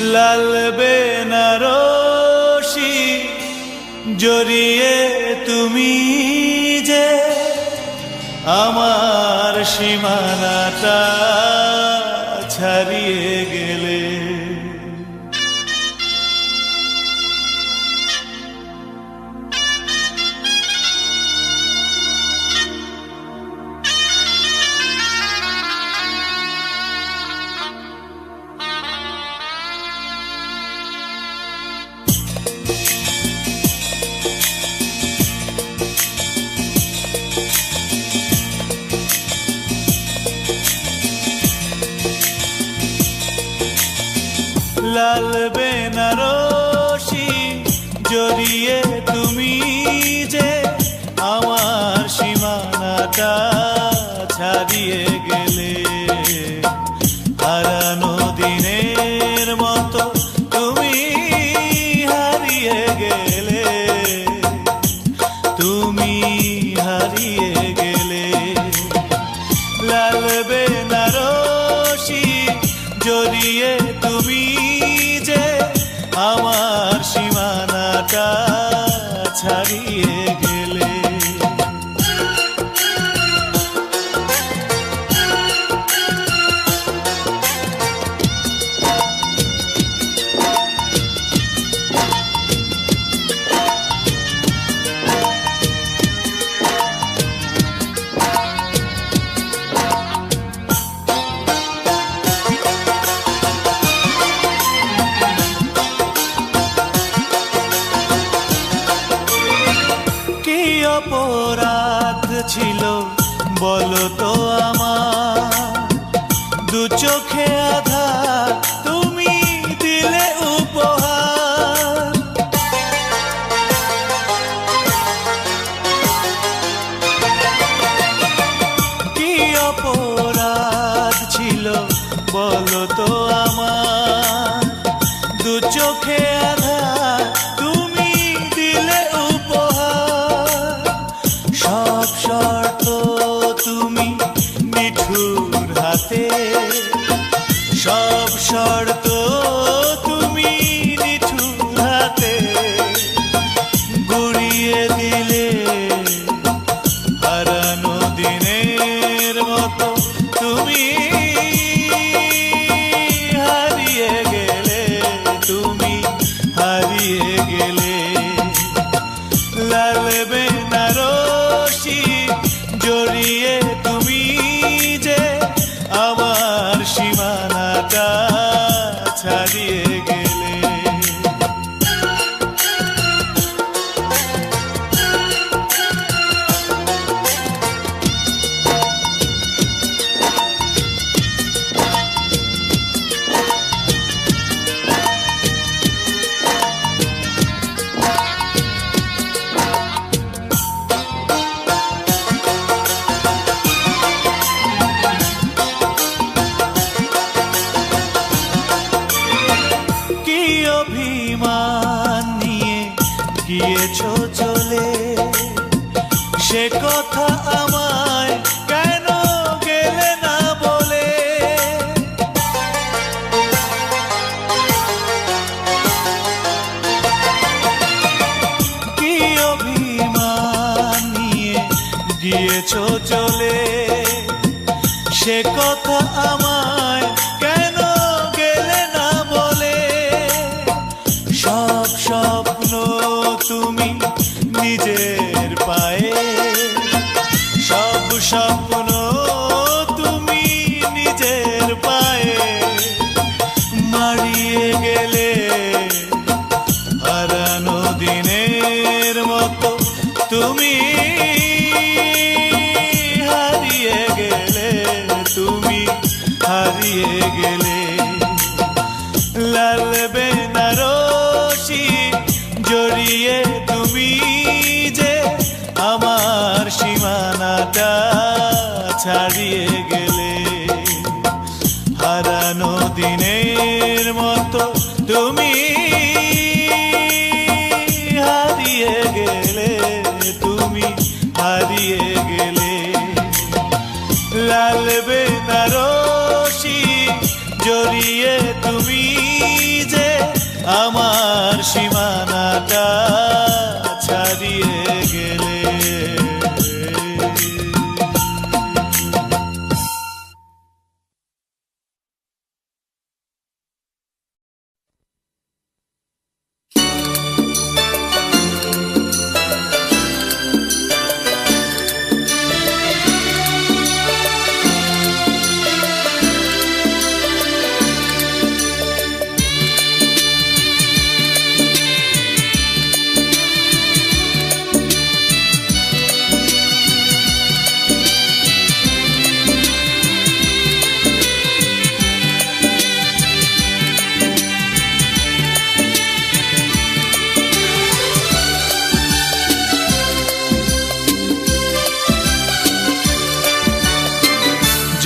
লাল বেনারসি জড়িয়ে তুমি যে আমার সীমানাটা ছাড়িয়ে গেলে। লাল বেনারসি জড়িয়ে তুমি যে আমার সীমানাটা ছাড়িয়ে গেলে। হারানো দিনের মতো তুমি হারিয়ে গেলে, তুমি হারিয়ে গেলে। লাল বেনারসি জড়িয়ে তুমি যে আমার সীমানাটা ছাড়িয়ে গেলে। অপরাধ ছিল বলো তো আমার, দু চোখে আধার তুমি দিলে উপহার। কি অপরাধ ছিল বলো তো আমার, দু চোখে আধার তুমি দিলে উপহার। সব শর্ত তুমি নিঠুর হাতে, সব শর্ত তুমি নিঠুর হাতে গুড়িয়ে দিলে। হারানো দিনের মতো তুমি হারিয়ে গেলে, তুমি হারিয়ে গেলে। লাল বেনারসি জড়িয়ে তুমি যে আমার সীমানাটা ছাড়িয়ে গেলে। অভিমান নিয়ে গিয়েছো চলে, সে কথা আমায় কেন গেলে না বলে। কি অভিমান নিয়ে গিয়েছো চলে, সে কথা আমায় কেন গেলে না বলে। সব স্বপ্ন তুমি নিজের পায়ে, সব স্বপ্ন তুমি নিজের পায়ে মারিয়ে গেলে। হারানো দিনের মতো তুমি হারিয়ে গেলে, তুমি হারিয়ে গেলে। লাল বেনারসি জড়িয়ে তুমি যে আমার সীমানাটা ছাড়িয়ে গেলে। হারানো দিনের মতো তুমি হারিয়ে গেলে, তুমি হারিয়ে গেলে। লাল বেনারসি জড়িয়ে তুমি যে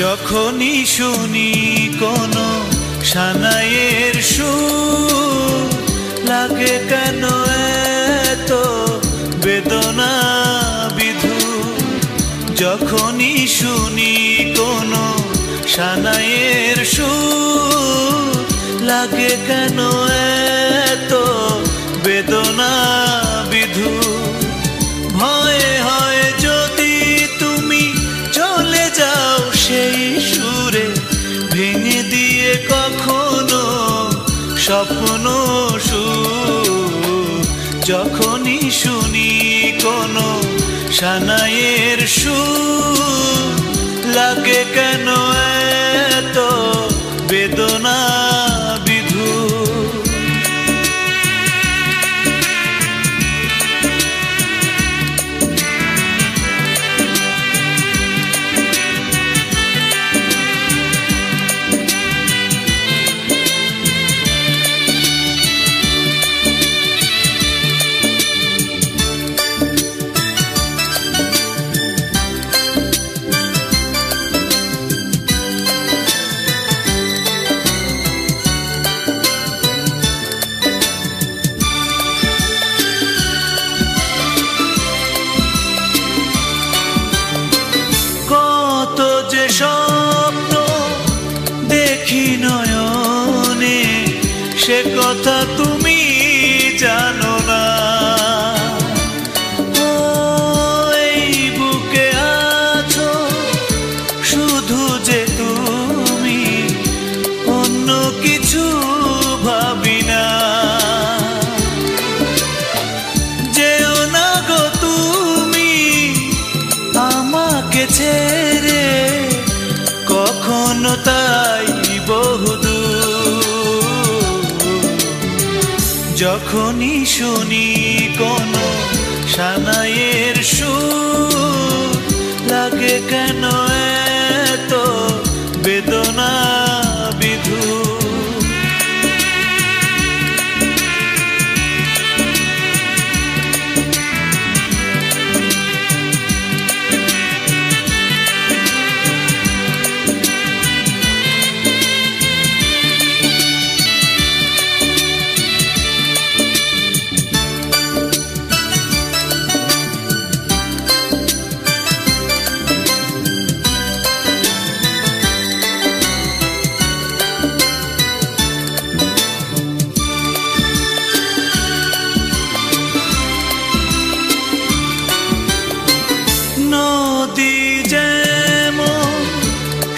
যখনই শুনি কোনো সানাইয়ের সুর, লাগে কেন এত বেদনা বিধু। যখনই শুনি কোনো সানাইয়ের সুর, লাগে কেন এত বেদনা বিধু। ভয়ে হয় যদি তুমি চলে যাও সেই সুরে, ভেঙে দিয়ে কখনো স্বপ্ন সুর। যখনই শুনি কোনো সানাইয়ের সুর, লাগে কেন এত বেদনা বিধু। স্বপ্ন দেখি নয়নে, সে কথা তুমি জানো না। ও এই বুকে আছো শুধু যে তুমি, অন্য কিছু ভাবি না। যেও না গো তুমি আমাকে ছেড়ে, কখনো তাই বহুদূর। যখনই শুনি কোনো সানাইয়ের সুর, লাগে কেন এত বেদনা বিধু। নদী যেমন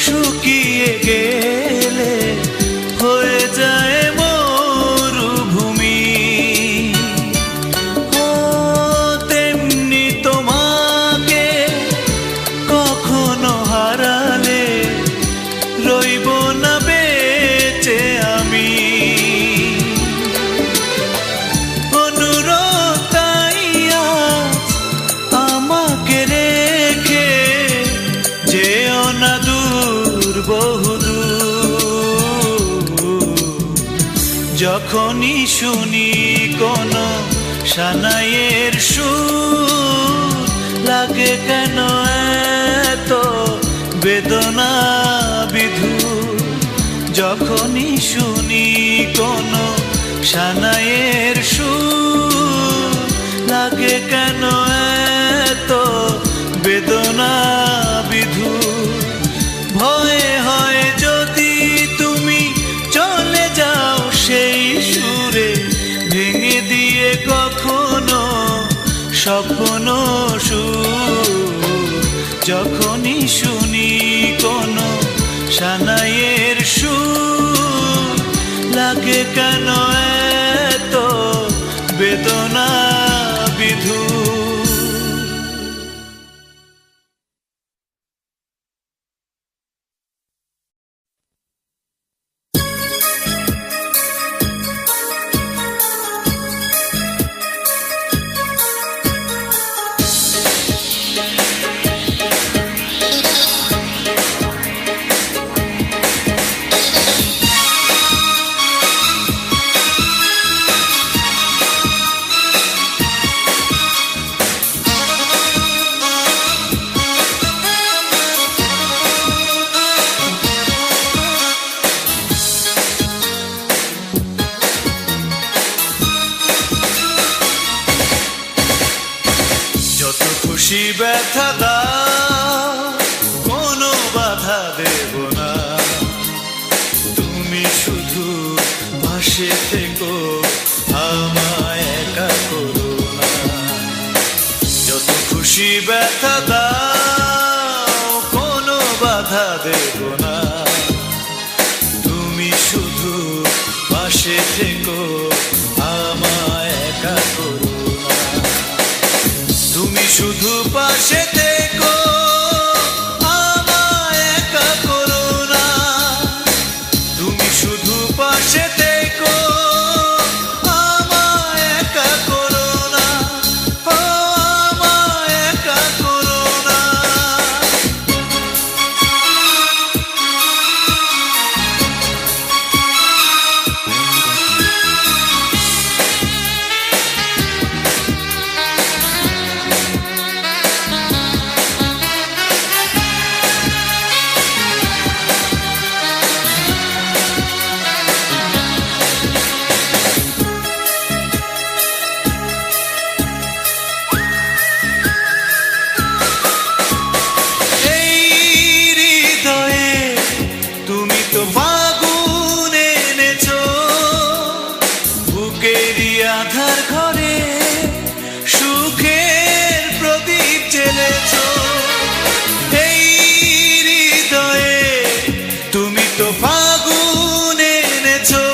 শুকিয়ে গেলে হয়ে যায় মরুভূমি, ও তেমনি তোমাকে কখনো হারালে রইব না বেঁচে আমি। অনুরোধ তাই আমাকে রেখে যেও না দূর বহুদূর। যখনই শুনি কোনো সানাইয়ের সুর, লাগে কেন এত বেদনা বিধু। যখনই শুনি কোনো সানাইয়ের সুর, লাগে কেন এত বেদনা বিধু। ভয়ে হয় যদি তুমি চলে যাও সেই সুরে, ভেঙে দিয়ে কখনো স্বপ্ন সুর। যখনই শুনি কোনো সানাইয়ের সুর, লাগে কেন এত বেদনা বিধু। ব্যথা দাও, কোনো বাধা দেব না। তুমি শুধু পাশে থেকো, আমায় একা করো না। যত খুশি ব্যথা দাও, কোনো বাধা দেব না। তুমি শুধু পাশে থেকো, আমায় একা করো না। তুমি শুধু পাশে থেকো, আমায় একা করো না। তুমি শুধু পাশে থেকো, আমায় একা করো না। ও আমায় একা করো না। আধার ঘরে সুখের প্রদীপ জ্বেলেছো। এই হৃদয়ে তুমি তো ফাগুন এনেছো।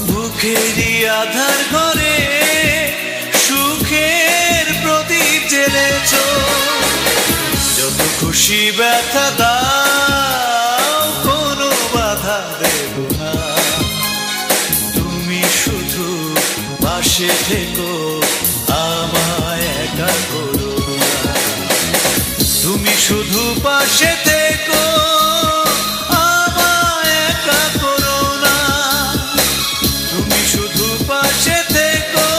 বুকেরই আধার ঘরে সুখের প্রদীপ জ্বেলেছো। যত খুশি ব্যথা দাও, কোনো বাধা দেব না। তুমি শুধু পাশে থেকো, আমায় একা করো না। তুমি শুধু পাশে থেকো, আমায় একা করো না। তুমি শুধু পাশে থেকো,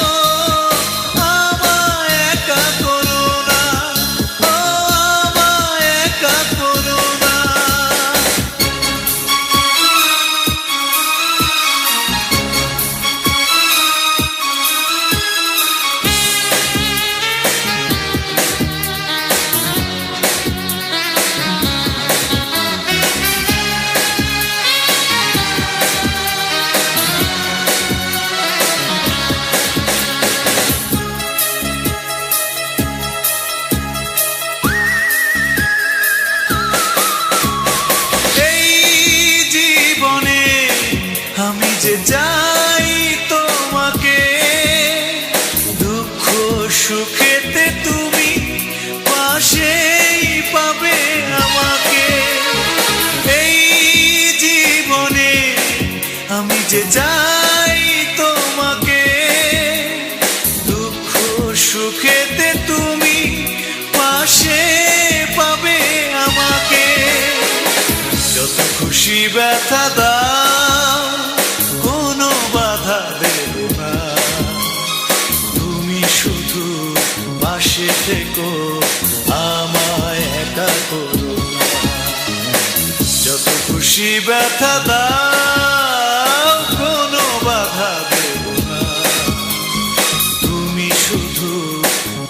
আমায় একা করো না। ও আমায় একা করো না। আমি যে চাই তোমাকে, দুঃখ সুখেতে তুমি পাশেই পাবে আমাকে। এই জীবনে আমি যে চাই তোমাকে, দুঃখ সুখেতে তুমি পাশে পাবে আমাকে। যত খুশি ব্যথা দাও, কোনো বাধা দেব না। তুমি শুধু পাশে থেকো, আমায় একা করো না। যত খুশি ব্যথা দাও, কোনো বাধা দেব না। তুমি শুধু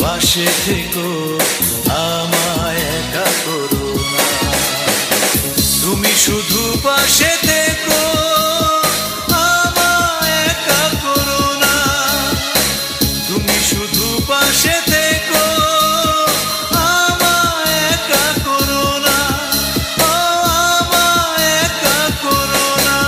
পাশে থেকো, আমায় একা করো না। তুমি শুধু পাশে থেকো, আমায় একা করো না। তুমি শুধু পাশে থেকো, আমায় একা করো না। ও আমায় একা করো না।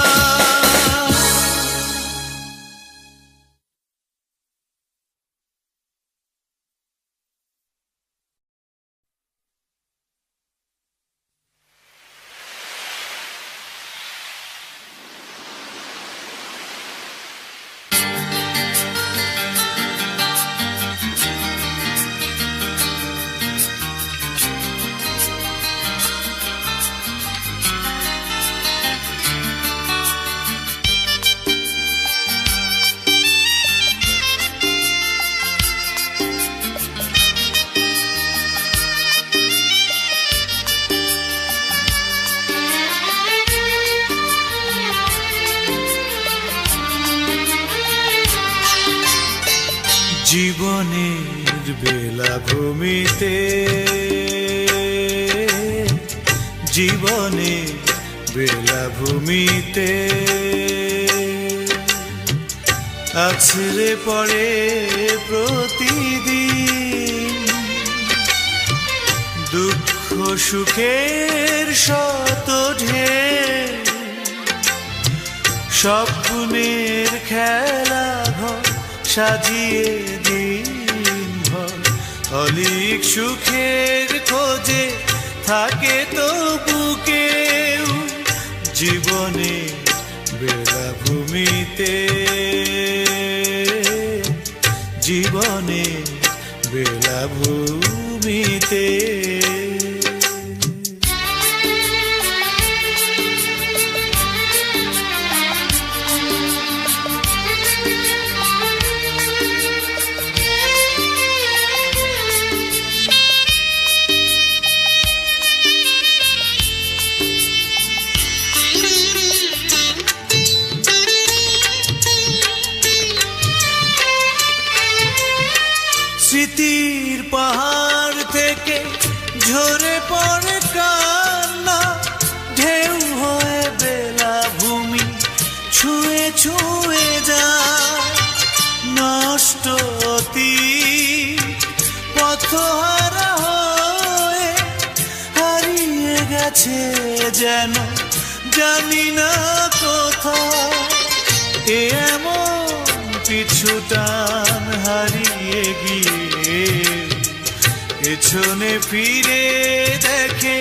জীবনে বেলাভূমিতে জীবনে বেলাভূমিতে আছড়ে পড়ে প্রতিদিন দুঃখ সুখের শত ঢেউ স্বপ্নের খেলা ঘর সাজিয়ে দিন ভর অলিক সুখের খোঁজে থাকে তো বুকেও জীবনে বেলাভূমিতে জীবনে বেলাভূমিতে স্মৃতির পাহাড় থেকে ঝরে পড়ে কান্না ঢেউ হয়ে বেলাভূমি ছুঁয়ে ছুঁয়ে যায় নষ্ট পথহারা হয়ে হারিয়ে গেছে যেন জানি না কোথায় এমন পিছু টান হারিয়ে গিয়ে পেছনে ফিরে দেখে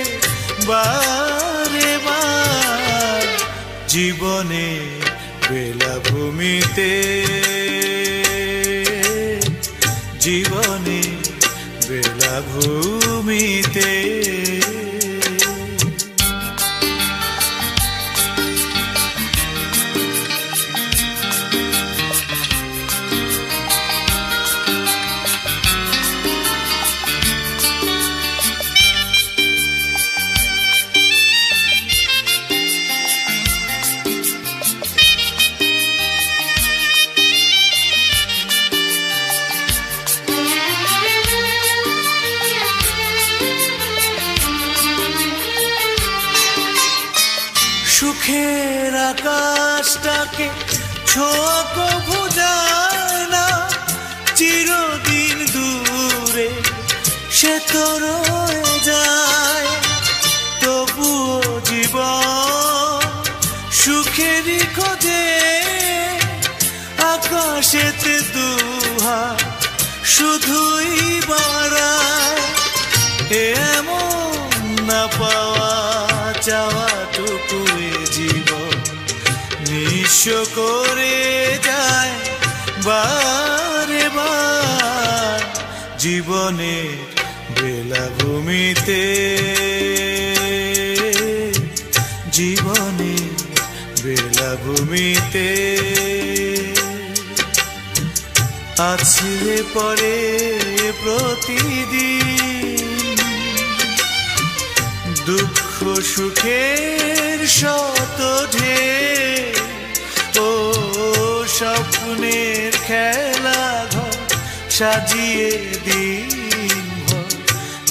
বারে বার জীবনে বেলাভূমিতে জীবনে বেলাভূমিতে সুখের আকাশটাকে ছোঁয়া কভু যায় না চিরদিন দূরে সে তো রয়ে যায় তবুও জীবন সুখেরই খোঁজে আকাশেতে দুহাত শুধুই বাড়ায় এমন না পাওয়া চাওয়াটুকু জীবন নিঃস্ব করে যায় বারে বার জীবনের বেলাভূমিতে জীবনের বেলাভূমিতে আছড়ে পড়ে প্রতিদিন দুঃখ সুখের শত ঢেউ ও স্বপ্নের খেলা ঘর সাজিয়ে দিন ভর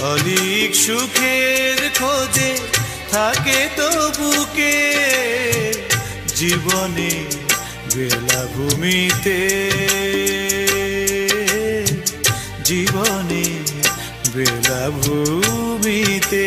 অলিক সুখের খোঁজে থাকে তো বুকে জীবনে বেলাভূমিতে জীবনে বেলাভূমিতে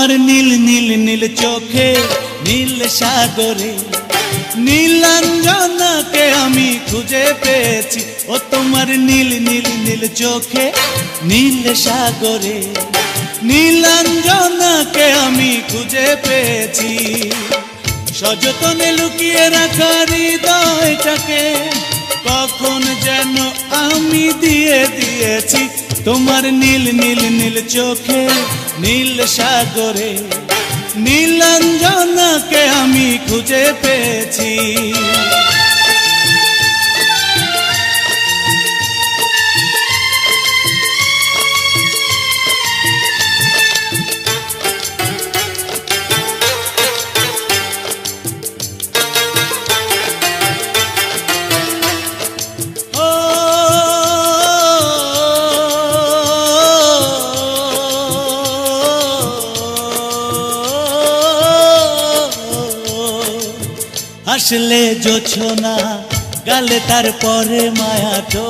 তোমার নীল নীল নীল চোখে নীল সাগরে নীলাঞ্জনাকে আমি খুঁজে পেয়েছি। ও তোমার নীল নীল নীল চোখে নীল সাগরে নীলাঞ্জনাকে আমি খুঁজে পেয়েছি। সযতনে লুকিয়ে রাখা হৃদয়টাকে কখন যেন আমি দিয়ে দিয়েছি। তোমার নীল নীল নীল চোখে নীল সাগরে নীলাঞ্জনাকে আমি খুঁজে পেয়েছি। আসলে জোছনা গালে তারপরে মায়া তো,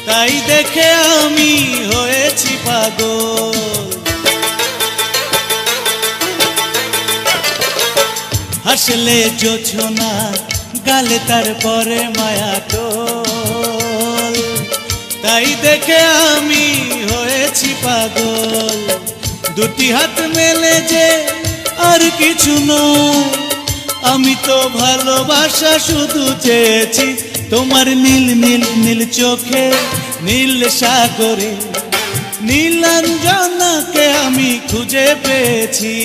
তাই দেখে আমি হয়েছি পাগল। আসলে জোছনা গালে তারপরে মায়া তো, তাই দেখে আমি হয়েছি পাগল। দুটি হাত মেলে যে আর কিছু নয়, আমি তো ভালোবাসা শুধু চেয়েছি। তোমার নীল নীল নীল চোখে নীল সাগরে নীলাঞ্জনাকে আমি খুঁজে পেয়েছি।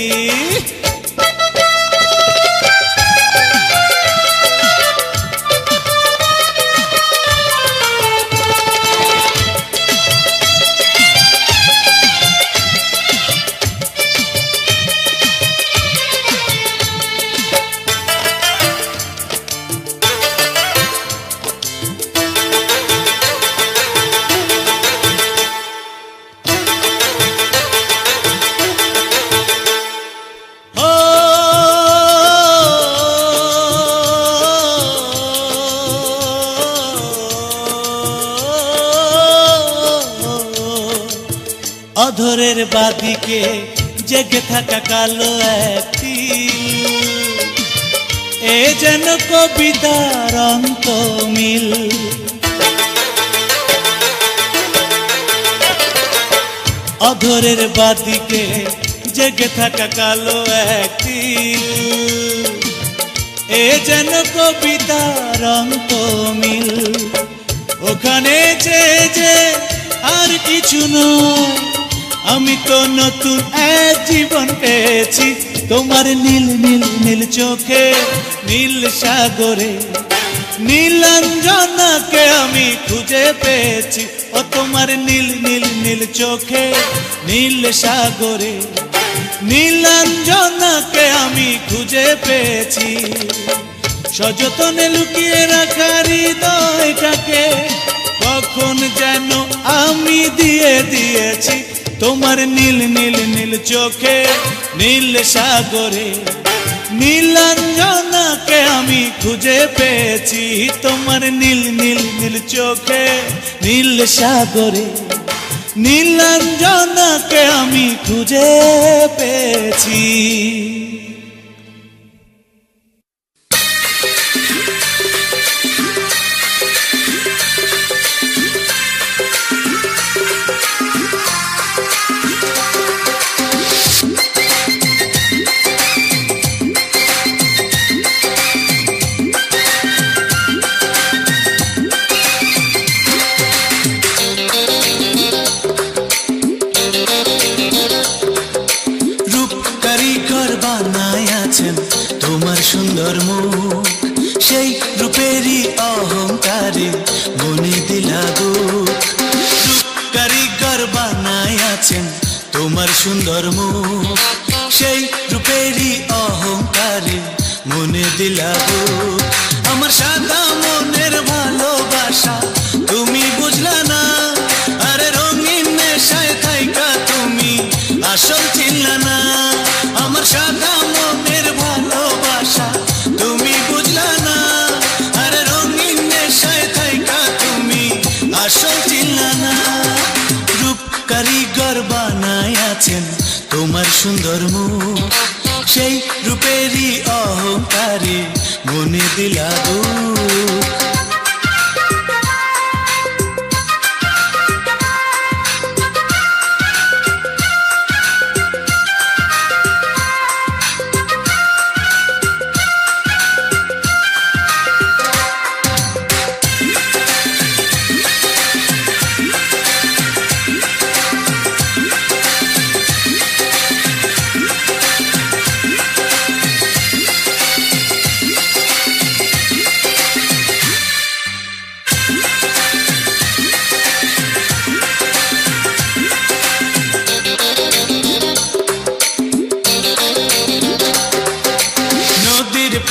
অধরের বাদিকে জেগে থাকা কালো একটি এ যেন কবিতার অন্তমিল। অধরের বাদিকে জেগে থাকা কালো একটি এ যেন কবিতার অন্তমিল। ওখানে যে আর কিছু নয়, আমি তো নতুন এক জীবন পেয়েছি। তোমার নীল নীল নীল চোখে নীল সাগরে নীলাঞ্জনাকে আমি খুঁজে পেয়েছি। ও তোমার নীল নীল নীল চোখে নীল সাগরে নীলাঞ্জনাকে আমি খুঁজে পেয়েছি। সযতনে লুকিয়ে রাখা হৃদয়টাকে কখন যেন আমি দিয়ে দিয়েছি। তোমার নীল নীল নীল চোখে নীল সাগরে নীলাঞ্জনাকে আমি খুঁজে পেয়েছি। তোমার নীল নীল নীল চোখে নীল সাগরে নীলাঞ্জনাকে আমি খুঁজে পেয়েছি। তোমার সুন্দর মুখ সেই রূপেরই অহংকারে মনে দিলা দুঃখ। রূপ কারিগর বানায় আছেন তোমার সুন্দর মুখ সেই রূপেরই অহংকারে মনে দিলা দুঃখ। আমার সাদা মনের ভালোবাসা তুমি বুঝলা না, আরে রঙিন নেশায় থাইকা তুমি আসল চিনলা না। আমার সাদা মনের ভালোবাসা তুমি বুঝলা না, আরে রঙিন নেশায় থাইকা তুমি আসল চিনলা না। রূপ কারিগর বানায় আছেন সুন্দর মুখ, সেই রূপেরই অহংকারে মনে দিলা দুঃখ।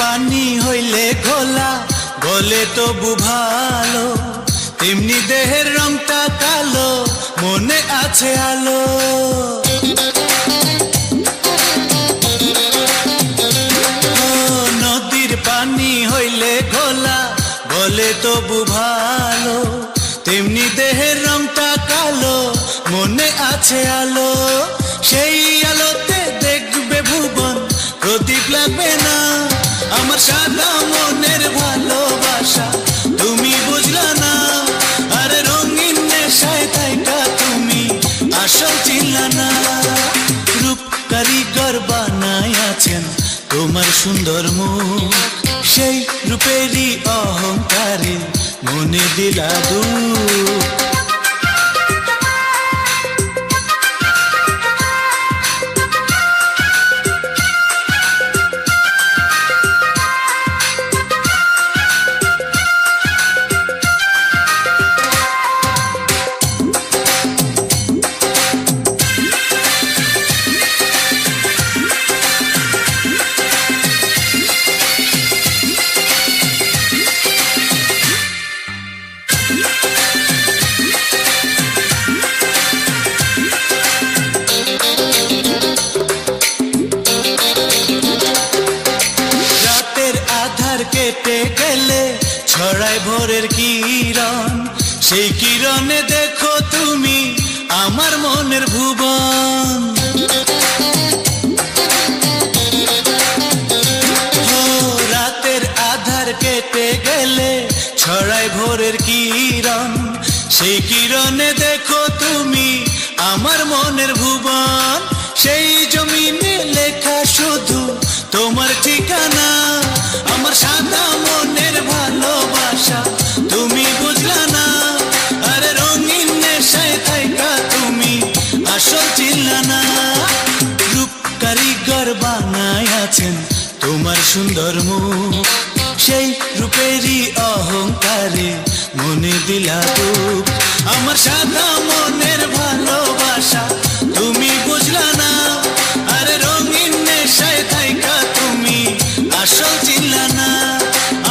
পানি হইলে ঘোলা গলে তবু ভালো, তেমনি দেহের রংটা কালো মনে আছে আলো। নদীর পানি হইলে ঘোলা গলে তবু ভালো, তেমনি দেহের রংটা কালো মনে আছে আলো। সেই আলোতে দেখবে ভুবন প্রদীপ লাগবে না, আমার সাদা মনের ভালোবাসা তুমি বুঝলা না। আরে রঙিন নেশায় থাইকা তুমি আসল চিনলা না। রূপ কারিগর বানায় আছেন তোমার সুন্দর মুখ, সেই রূপেরই অহংকারে মনে দিলা দুঃখ। কেটে গেলে ছড়ায় ভোরের কিরণ, সেই কিরণে দেখো তুমি আমার মনের ভুবন। রাতের আধার কেটে গেলে ছড়ায় ভোরের কিরণ, সেই কিরণে দেখো তুমি আমার মনের ভুবন। সেই জমিনে লেখা শুধু তোমার ঠিকানা, আমার সাদা মনের ভালোবাসা তুমি বুঝলা না। আরে রঙিন নেশায় থাইকা তুমি আসল চিনলা না। রূপ কারিগর বানায় আছেন তোমার সুন্দর মুখ, সেই রূপেরই অহংকারে মনে দিলা দুঃখ। আমার সাদা মনের ভালোবাসা তুমি বুঝলা না। আরে রঙিন নেশায় থাইকা তুমি আসল চিনলা না।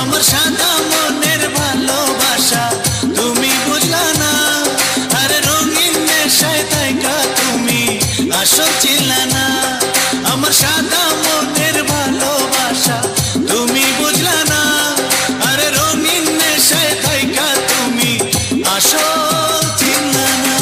আমার সাদা মনের ভালোবাসা তুমি বুঝলা না। আরে রঙিন নেশায় থাইকা তুমি আসল চিনলা না। আমার সাদা মনের ভালোবাসা তুমি বুঝলা না। আরে রঙিন নেশায় থাইকা তুমি আসল চিনলা না।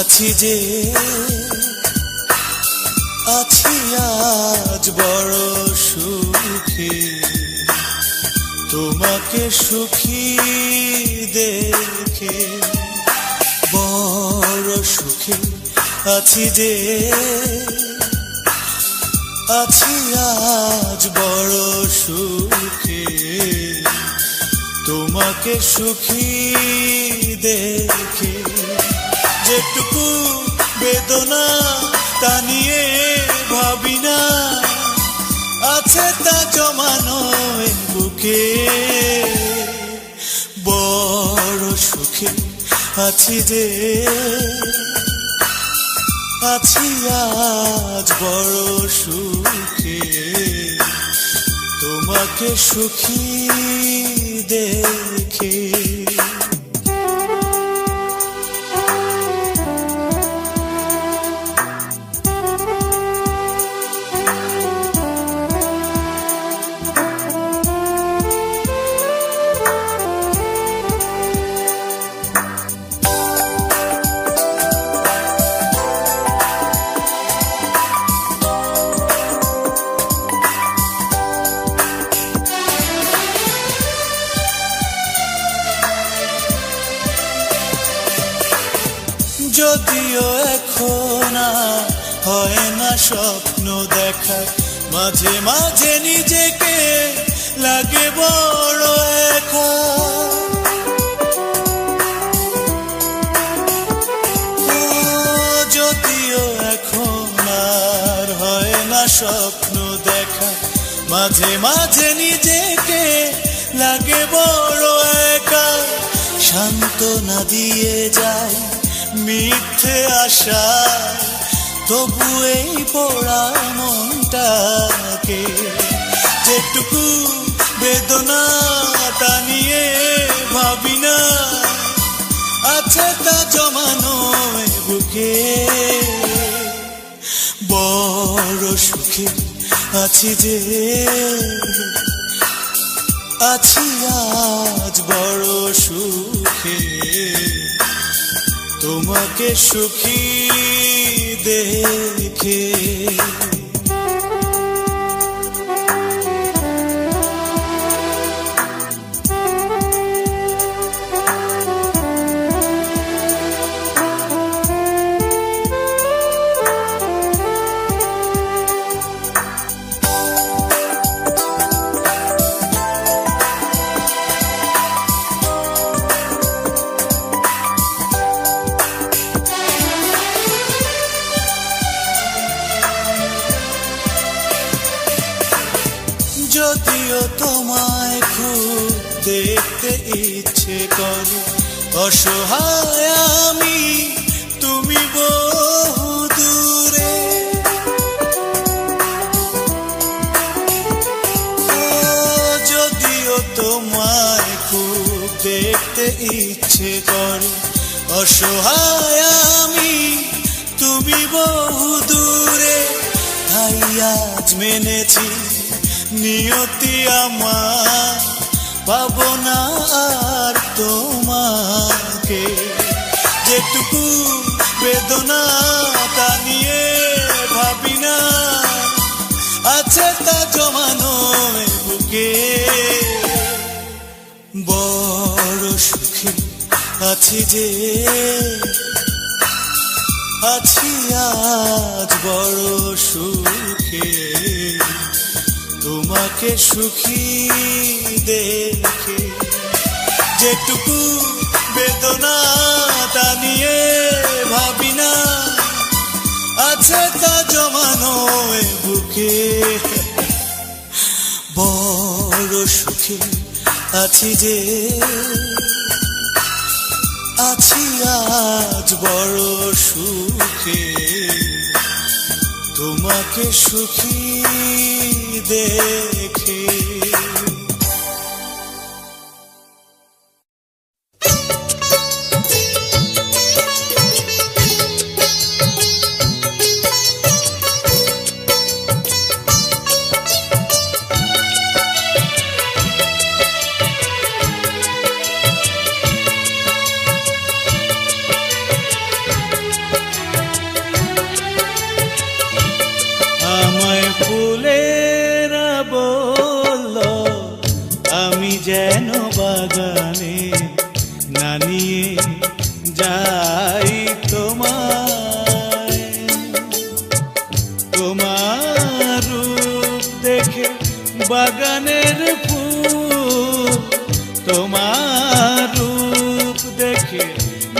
আছি যে আছি আজ বড় সুখী, তোমাকে সুখী দেখে বড় সুখী আছি যে আছি আজ বড় সুখী, তোমাকে সুখী দেখে। যেটুকু বেদনা তা নিয়ে ভাবি না, আছে তা জমানো বুকে। সুখে আছি যে, আছি আজ বড় সুখে, তোমাকে সুখী দেখে। যদিও এখন হয় না স্বপ্ন দেখা, মাঝে মাঝে নিজেকে লাগে বড় একা। যদিও এখন আর হয় না স্বপ্ন দেখা, মাঝে মাঝে নিজেকে লাগে বড় একা। সান্ত্বনা দিয়ে যায় মিথ্যে আশা, তবু এই পোড়া মনটাকে যেটুকু বেদনাটা নিয়ে ভাবি না, আছে তা জমানো বুকে। বড় সুখে আছি যে, আছি আজ বড় সুখে, তোমাকে সুখী দেখে। যদিও তোমায় খুব দেখতে ইচ্ছে করে, অসহায় আমি তুমি বহু দূরে। যদিও তোমায় খুব দেখতে ইচ্ছে করে, অসহায় আমি তুমি বহু দূরে। তাই আজ মেনেছি নিয়তি আমার, পাবো না আর তোমাকে। যেটুকু বেদনাটা নিয়ে ভাবি না, আছে তা জমানো বুকে। বড় সুখে আছি যে, আছি আজ বড় সুখে, তোমাকে সুখী দেখে। যেটুকু বেদনাটা নিয়ে ভাবি না, আছে তা জমানো বুকে। বড় সুখে আছি যে, আছি আজ বড় সুখে, তোমাকে সুখী দেখে। আমায় ফুলেরা বলল আমি যেন বাগানে না নিয়ে যাই তোমায়। তোমার রূপ দেখে বাগানের ফুল, তোমার রূপ দেখে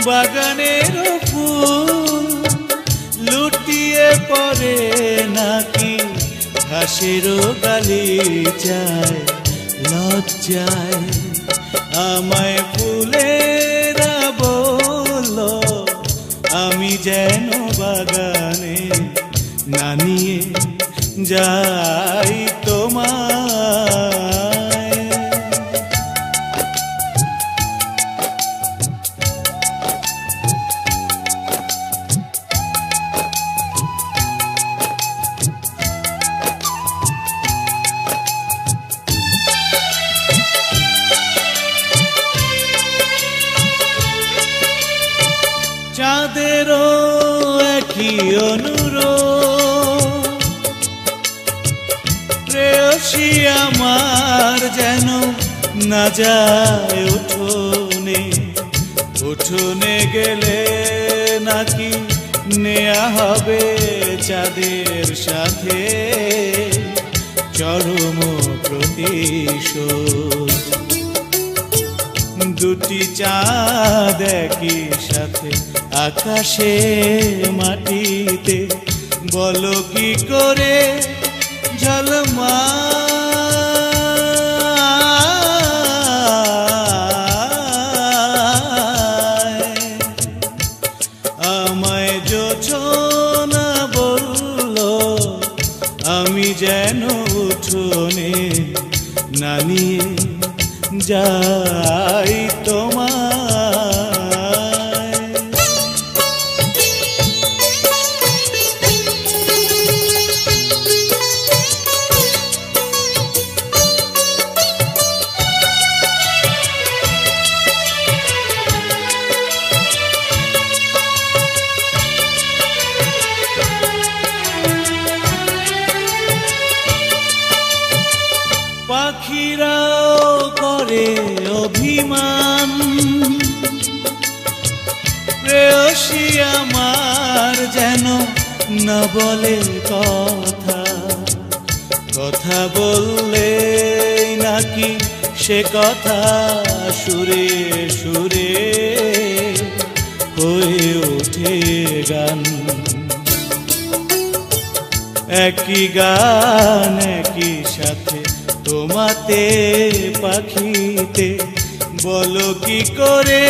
বাগানের ফুল লুটিয়ে পড়ে নাকি ঘাসেরও গালিচায় লজ্জায়। আমায় ফুলের যেন বাগানে না নিয়ে যাই তোমায়। চাঁদেরও একই অনুরোধ, প্রেয়সী আমার যেন না যায় উঠোনে। উঠোনে গেলে নাকি নেয়া হবে চাঁদের সাথে চরম প্রতিশোধ। দুটি চাঁদ একই সাথে আকাশে মাটিতে, বলো কি করে ঝলমায়। আমায় জোছনা বলল আমি যেন উঠোনে না নিয়ে যাই তোমায়। পাখিরাও করে অভিমান, প্রেয়সী আমার যেন না বলে কথা। কথা বললে নাকি সে কথা সুরে সুরে হয়ে ওঠে গান। একই গান একই সাথে তোমাতে পাখিতে, বলো কি করে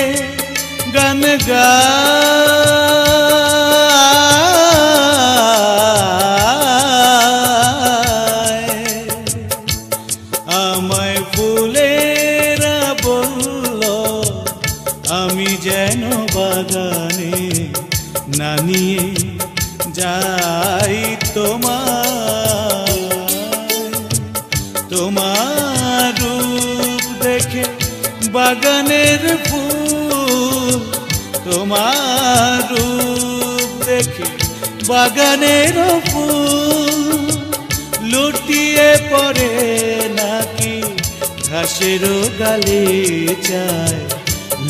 গান গায়। আমায় ফুলেরা বলল আমি যেন বাগানে না নিয়ে যাই তোমায়। তোমার রূপ দেখে বাগানের ফুল, তোমার রূপ দেখে বাগানের ফুল লুটিয়ে পড়ে নাকি ঘাসের গালে চায়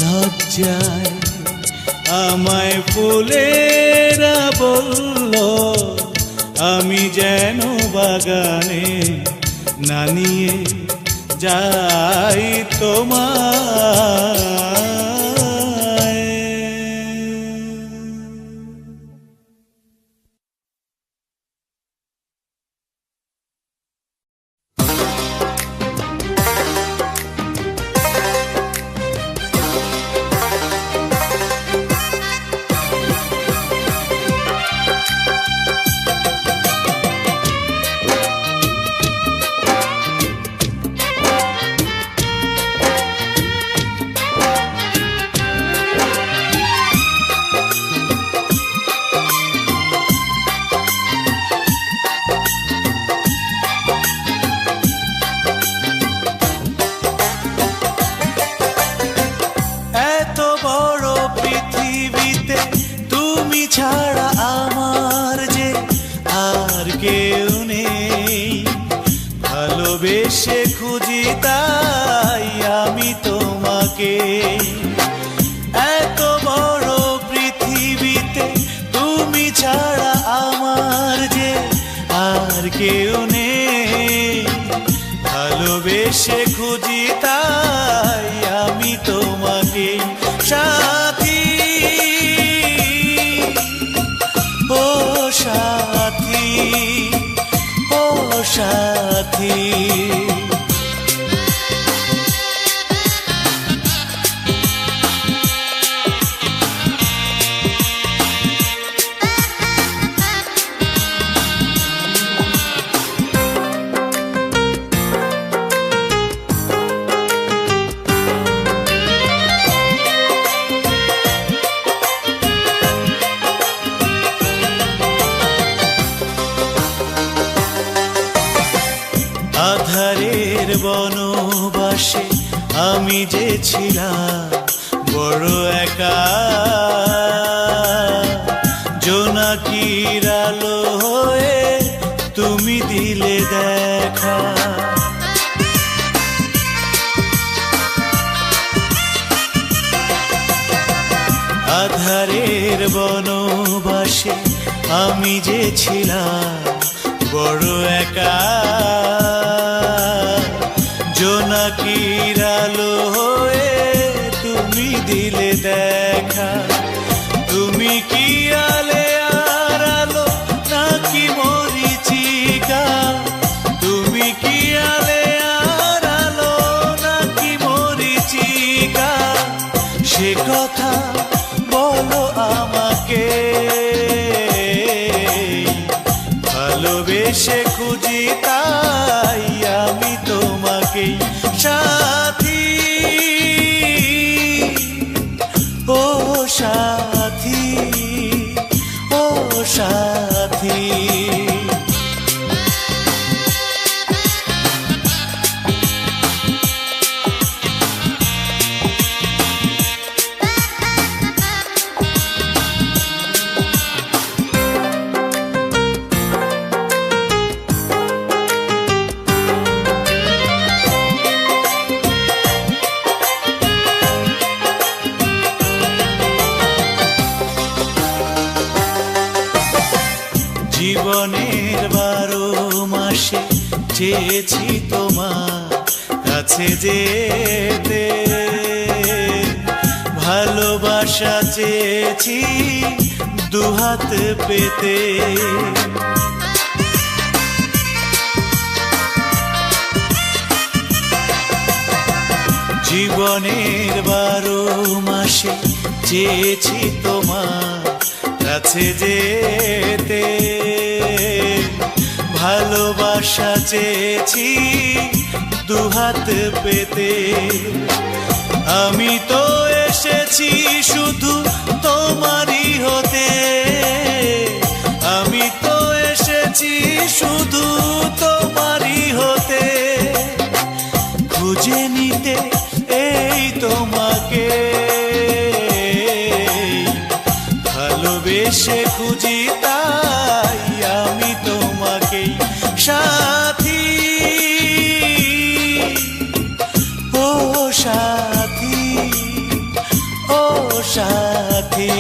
লজ্জায়। আমায় ফুলেরা বলল আমি যেন বাগানে না নিয়ে যাই তোমায়। ছাড়া আমার যে আর কেউ নেই, ভালোবেসে খুঁজি তাই আমি তোমাকে। এত বড় পৃথিবীতে তুমি ছাড়া আমার যে আর কেউ নেই, ভালোবেসে খুঁজি তাই আমি তোমাকে। সাথী বনবাসে আমি যে ছিলাম বড় একা, জোনাকির আলো হয়ে তুমি দিলে দেখা। আধারের বনবাসে আমি যে ছিলাম বড় একা, জোনাকির আলো হয়ে তুমি দিলে দেখা। তুমি কি আলে আর আলো নাকি মরিচিকা, তুমি কি আলে আর আলো নাকি মরিচিকা, সে কথা বলো আমাকে। ভালোবেসে খুঁজি তাই আমি তোমাকেই সাথী, ও সাথী, ও সাথী। জীবনের 12 মাসে চেয়েছি তোমার কাছে যেতে, ভালোবাসা চেয়েছি দুহাত পেতে। জীবনের 12 মাসে চেয়েছি তোমার কাছে যেতে, ভালোবাসা চেয়েছি দুহাত পেতে। আমি তো এসেছি শুধু তোমারই হতে, আমি তো এসেছি শুধু তোমারই হতে। খুঁজে নিতে এই তোমাকে, ভালোবেসে খুঁজি তাই আমি তোমাকেই সাথী, ও সাথী, ও সাথী।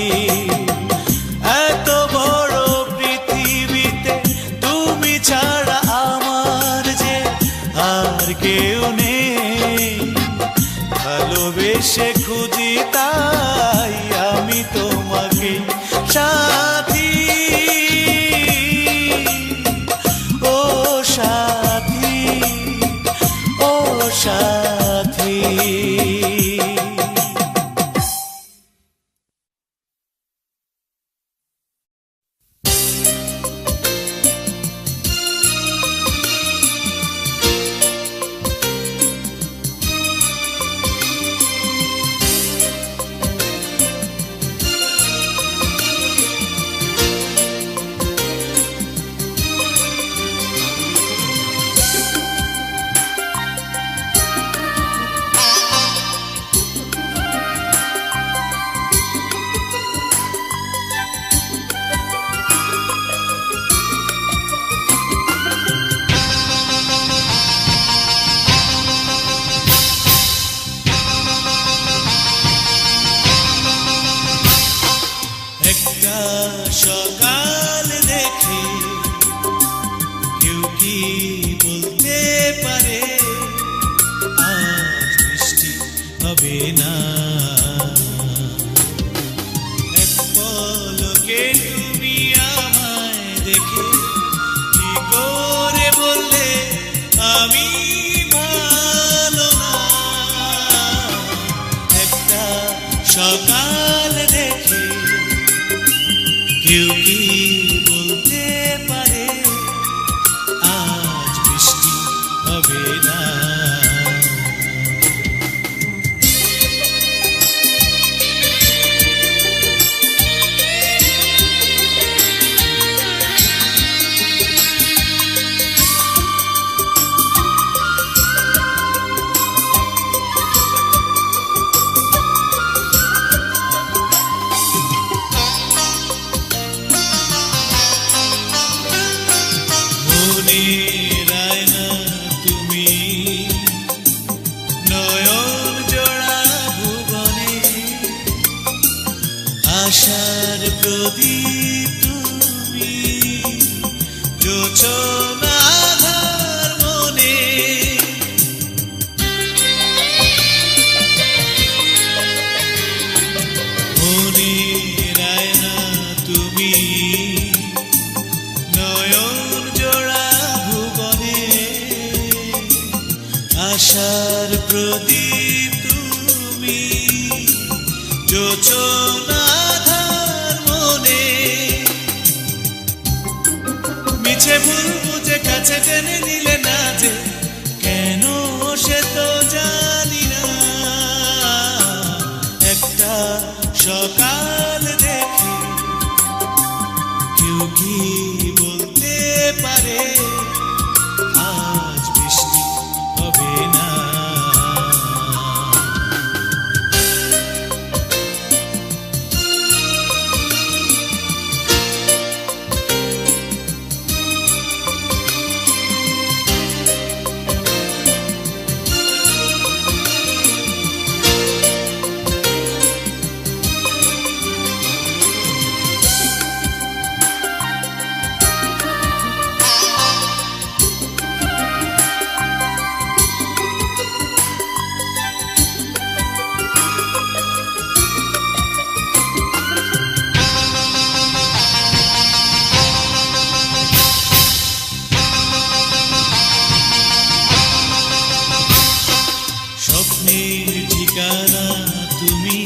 এত বড় পৃথিবীতে তুমি ছাড়া আমার যে আর কেউ নেই, ভালোবেসে খুঁজি তাই আমি তোমাকে সাথী, ও সাথী, ও সাথী। সকাল দেখে কেউ কি বলতে পারে আজ বৃষ্টি হবে না? এক পলকে তুমি আমায় দেখে কি করে বললে আমি ভালো না? একটা সকাল দেখে কেউ কি বলতে পারে আজ বৃষ্টি হবে না? আশার প্রদীপ তুমি, জোছনা আঁধার মনে। মনের আয়না তুমি, নয়ন জোড়া ভুবনে। আশার প্রদীপ তুমি, জোছনা আঁধার মনে। মিছে ভুল বুঝে কাছে টেনে নিলে না যে, কেন সে তো জানি না। একটা সকাল দেখে কেউ কি বলতে পারে আজ বৃষ্টি হবে না। স্বপ্নের ঠিকানা তুমি,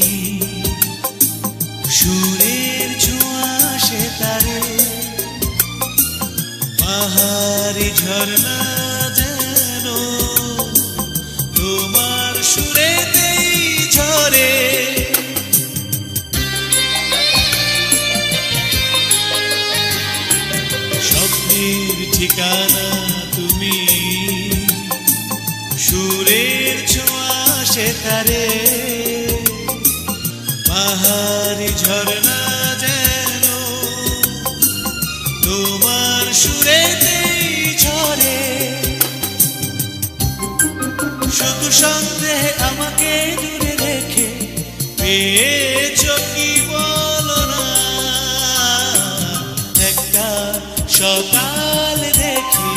সুরের ছোঁয়া সে তারে। পাহাড়ি ঝর্ণা যেন তোমার সুরেতেই ঝরে। স্বপ্নের ঠিকানা তুমি, সুরের ছোঁয়া সে তারে। পাহাড়ি ঝর্ণা যেন তোমার সুরেতেই ঝরে। শুধু সন্দেহে আমাকে দূরে রেখে পেয়েছো কি বলো না। একটা সকাল দেখে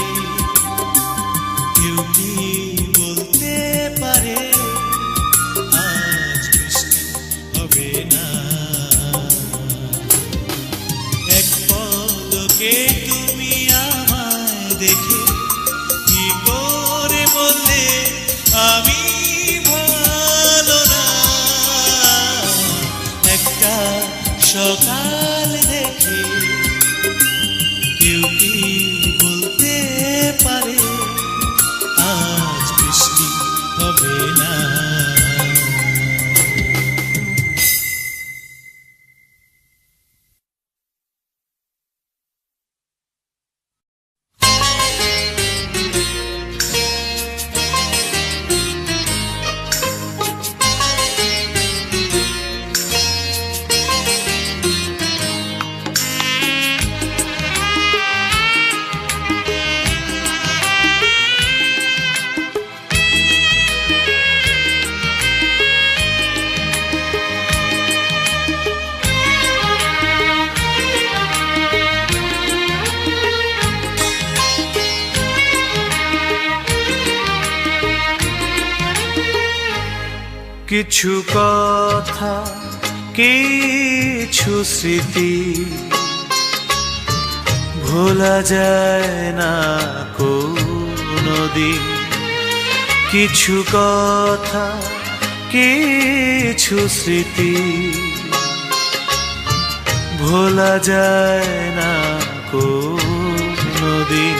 কেউ কি বলতে পারে আজ বৃষ্টি হবে না। এক পলকে তুমি আমায় দেখে কি করে বললে আমি ভালো না। একটা সকাল দেখে কেউ কি বলতে পারে আজ বৃষ্টি হবে না। কিছু কথা, কিছু স্মৃতি ভোলা যায় না কোনোদিন। কিছু কথা, কিছু স্মৃতি ভোলা যায় না কোনোদিন।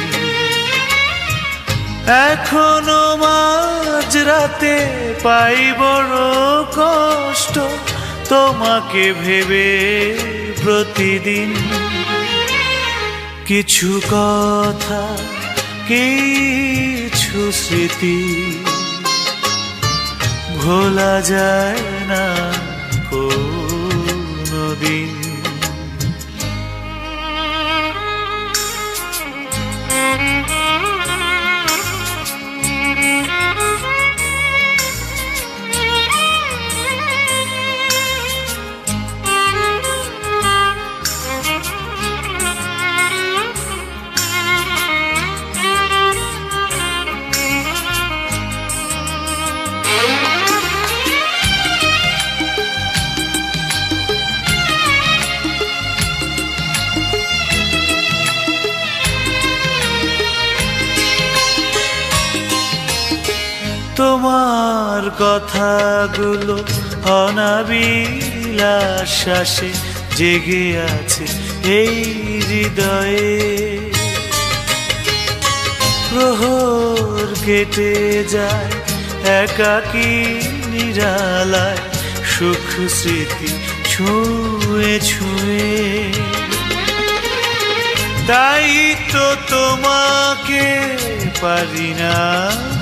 এখনো মাঝরাতে পাই বড় কষ্ট তোমাকে ভেবে প্রতিদিন। কিছু কথা, কিছু স্মৃতি ভোলা যায় না কোনোদিন। তোমার কথাগুলো অনাবিল আশ্বাসে জেগে আছে এই হৃদয়ে। প্রহর কেটে যায় একাকী নিরালায়, সুখ স্মৃতি ছুঁয়ে ছুঁয়ে। তাই তো তোমাকে পারি না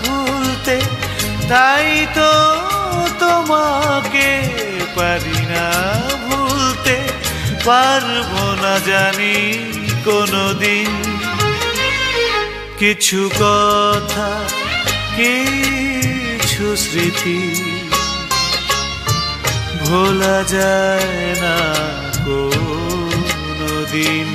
ভুলতে, তাই তো তোমাকে পারি না ভুলতে, পারবো না জানি কোনোদিন। কিছু কথা, কিছু স্মৃতি ভোলা যায় না কোনোদিন।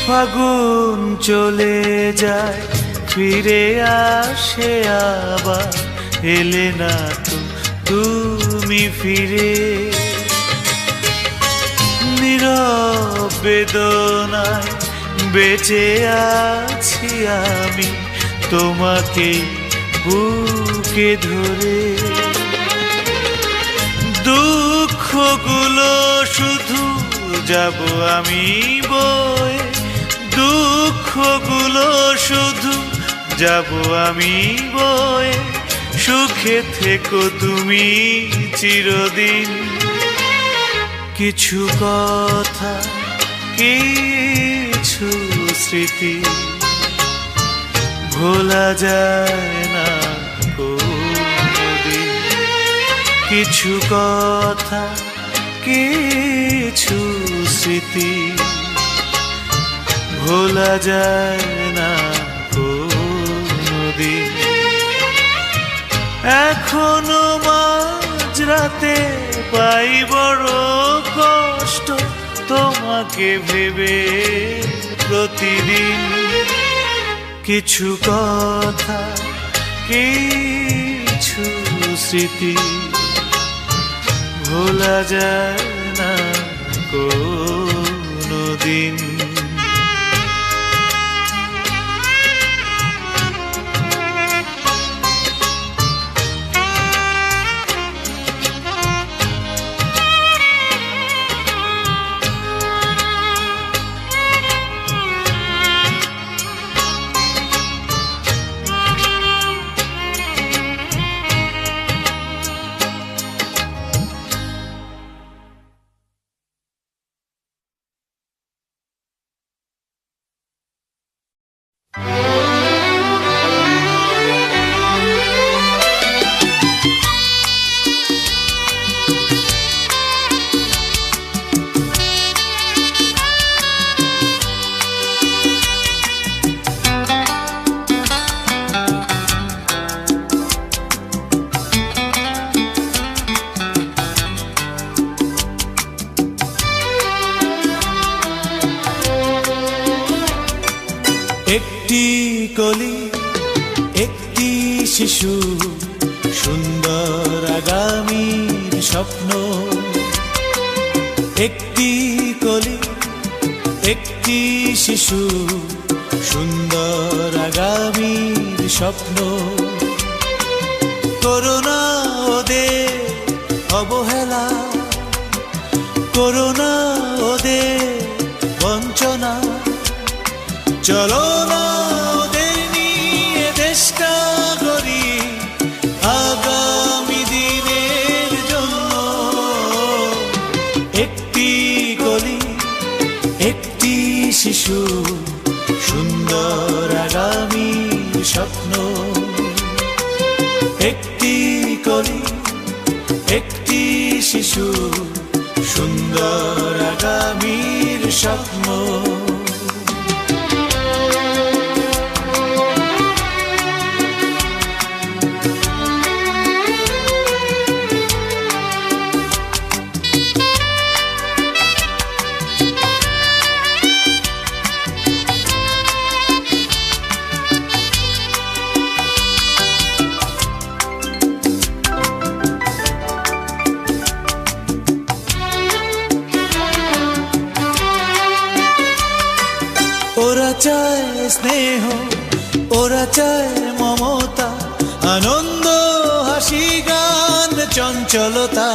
ফাগুন চলে যায়, ফিরে আসে আবার, এলে না তো তুমি ফিরে। নীরব বেদনায় বেঁচে আছি আমি, তোমাকে বুকে ধরে। দুঃখগুলো শুধু যাব আমি বয়ে, দুঃখগুলো শুধু যাব আমি বয়ে। সুখে থেকো তুমি চিরদিন। কিছু কথা, কিছু স্মৃতি ভোলা যায় না কোনোদিন। কিছু কথা, কিছু স্মৃতি ভোলা যায় না কোনোদিন। এখনো মাঝরাতে পাই বড় কষ্ট, তোমাকে ভেবে প্রতিদিন। কিছু কথা, কিছু স্মৃতি ভোলা যায় না কোনোদিন। একটি কলি, একটি শিশু, সুন্দর আগামীর স্বপ্ন। একটি কলি, একটি শিশু, সুন্দর আগামীর স্বপ্ন। করোনা ওদের অবহেলা, করোনা ওদের বঞ্চনা। চলো না ওদের নিয়ে দেশটা গড়ি আগামী দিনের জন্য। একটি গলি, একটি শিশু, সুন্দর আগামীর স্বপ্ন। একটি গলি, একটি শিশু, সুন্দর আগামীর স্বপ্ন। ওরা চায় স্নেহ, ওরা চায় মমতা, আনন্দ হাসি গান চঞ্চলতা।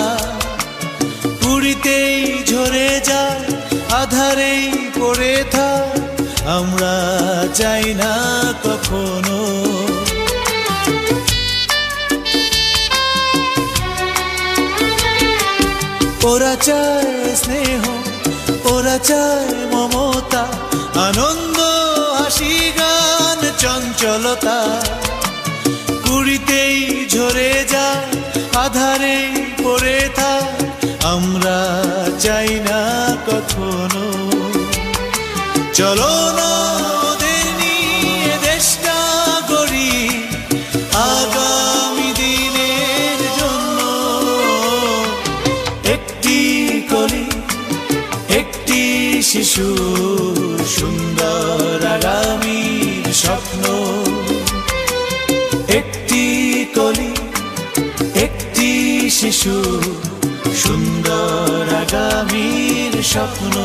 পুরীতেই ঝরে যায়, আধারেই পড়ে থাক, আমরা চাই না কখনো। ওরা চায় স্নেহ, ওরা চায় মমতা, আনন্দ হাসি গান চঞ্চলতা। পুরীতেই ঝরে যায়, আধারে পড়ে থাক, আমরা চাই না কখনো। চলো না ওদের নিয়ে দেশটা গড়ি, আগামী দিনের জন্য। একটি কলি, একটি শিশু, সুন্দর আগামীর স্বপ্ন। একটি কলি, একটি শিশু, সুন্দর আগামীর স্বপ্ন।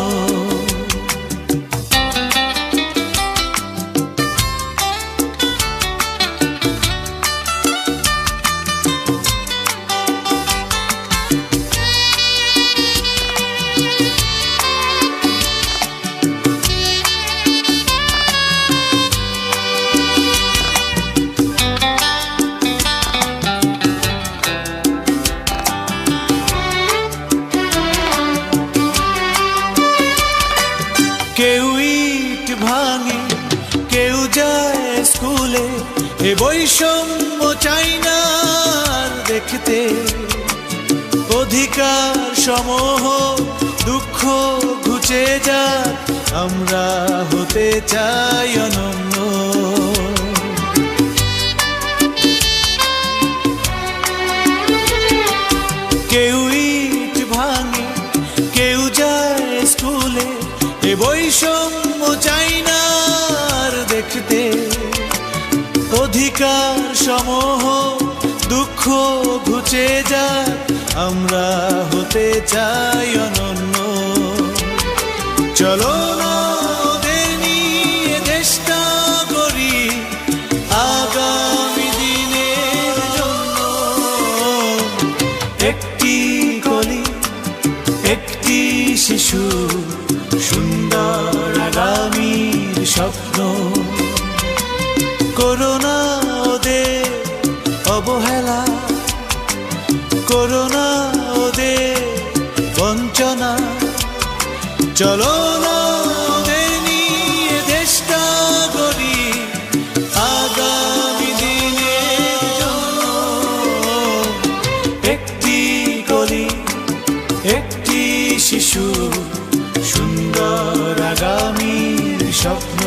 কেউ ইট ভাঙে, কেউ যায় স্কুলে, এ বৈষম্য চাই না আর দেখতে। অধিকার সমহ, দুঃখ ঘুচে যাক, আমরা হতে চাই অনন্য। কেউ ইট ভাঙে, কেউ যায় স্কুলে, এ বৈষম্য চাই না আর দেখতে। অধিকার সমহ, দুঃখ ঘুচে যায়, আমরা হতে চাই অনন্য। চলো না ওদের নিয়ে দেশটা গড়ি, আগামী দিনের জন্য। একটি কলি, একটি শিশু, সুন্দর আগামীর স্বপ্ন। করোনা ওদের অবহেলা, করোনা ওদের বঞ্চনা। চলো না ওদের নিয়ে দেশটা গড়ি, আগামী দিনের জন্য। একটি কলি, একটি শিশু, সুন্দর আগামীর স্বপ্ন।